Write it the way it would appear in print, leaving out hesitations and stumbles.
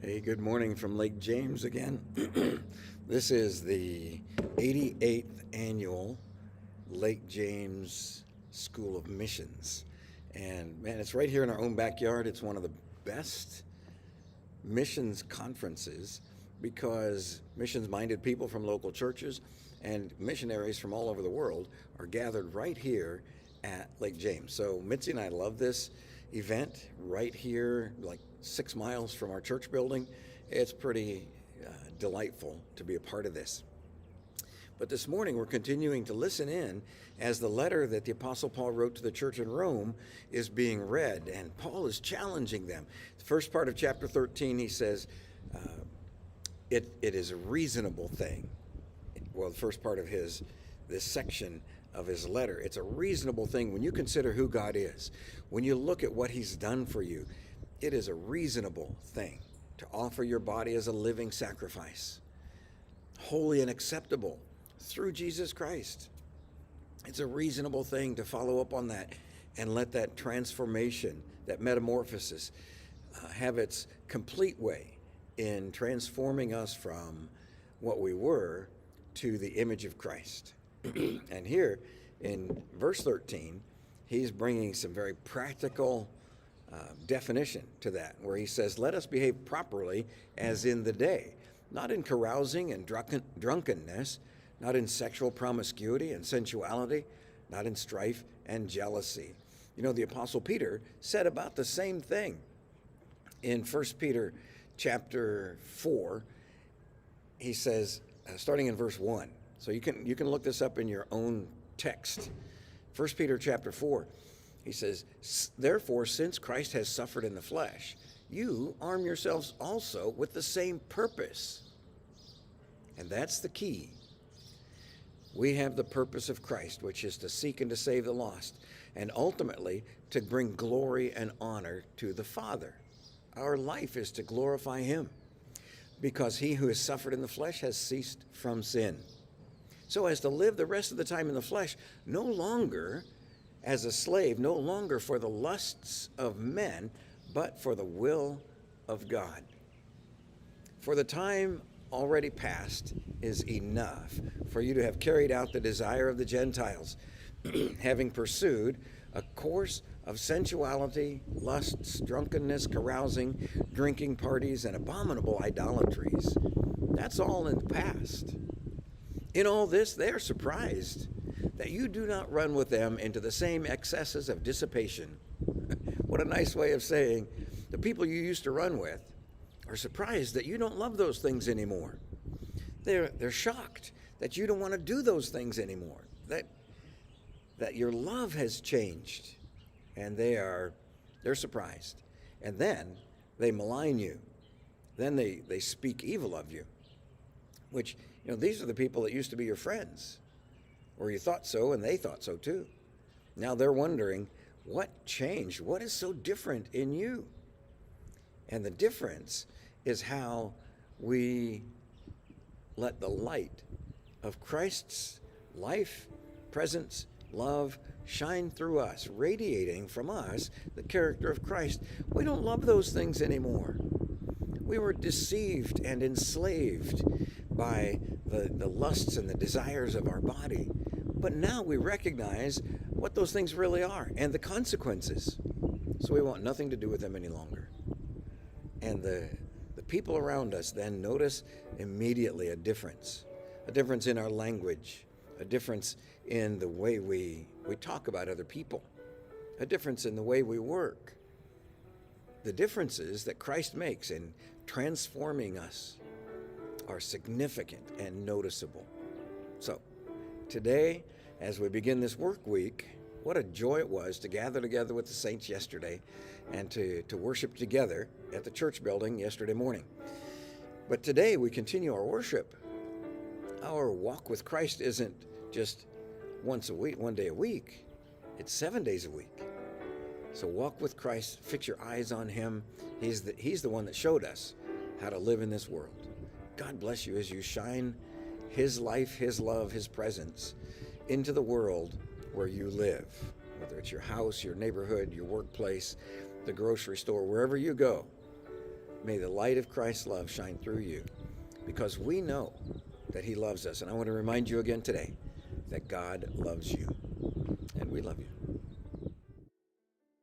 Hey, good morning from Lake James again. This is the 88th annual Lake James School of Missions. And man, it's right here in our own backyard. It's one of the best missions conferences because missions minded people from local churches and missionaries from all over the world are gathered right here at Lake James. So Mitzi and I love this event right here, like 6 miles from our church building. It's pretty delightful to be a part of this. But this morning we're continuing to listen in as the letter that the Apostle Paul wrote to the church in Rome is being read, and Paul is challenging them. The first part of chapter 13, he says, it is a reasonable thing. Well, the first part of this section of his letter, it's a reasonable thing when you consider who God is. When you look at what he's done for you, it is a reasonable thing to offer your body as a living sacrifice, holy and acceptable through Jesus Christ. It's a reasonable thing to follow up on that and let that transformation, that metamorphosis, have its complete way in transforming us from what we were to the image of Christ. And here in verse 13, he's bringing some very practical definition to that, where he says, let us behave properly as in the day, not in carousing and drunkenness, not in sexual promiscuity and sensuality, not in strife and jealousy. You know, the Apostle Peter said about the same thing in 1 Peter chapter 4. He says, starting in verse 1, so you can look this up in your own text. 1 Peter chapter 4, he says, therefore, since Christ has suffered in the flesh, you arm yourselves also with the same purpose. And that's the key. We have the purpose of Christ, which is to seek and to save the lost, and ultimately to bring glory and honor to the Father. Our life is to glorify him, because he who has suffered in the flesh has ceased from sin, so as to live the rest of the time in the flesh, no longer as a slave, no longer for the lusts of men, but for the will of God. For the time already past is enough for you to have carried out the desire of the Gentiles, having pursued a course of sensuality, lusts, drunkenness, carousing, drinking parties, and abominable idolatries. That's all in the past. In all this, they are surprised that you do not run with them into the same excesses of dissipation. What a nice way of saying the people you used to run with are surprised that you don't love those things anymore. They're shocked that you don't want to do those things anymore, that your love has changed, and they're surprised. And then they malign you. Then they speak evil of you, which, you know, these are the people that used to be your friends, or you thought so and they thought so too. Now they're wondering, what changed? What is so different in you? And the difference is how we let the light of Christ's life, presence, love shine through us, radiating from us the character of Christ. We don't love those things anymore. We were deceived and enslaved by the lusts and the desires of our body. But now we recognize what those things really are and the consequences. So we want nothing to do with them any longer. And the people around us then notice immediately a difference in our language, a difference in the way we talk about other people, a difference in the way we work. The differences that Christ makes in transforming us are significant and noticeable. So today, as we begin this work week, what a joy it was to gather together with the saints yesterday and to worship together at the church building yesterday morning. But today we continue our worship. Our walk with Christ isn't just once a week, one day a week. It's 7 days a week. So walk with Christ, fix your eyes on him. He's the one that showed us how to live in this world. God bless you as you shine his life, his love, his presence into the world where you live, whether it's your house, your neighborhood, your workplace, the grocery store, wherever you go. may the light of Christ's love shine through you, because we know that he loves us. And I want to remind you again today that God loves you.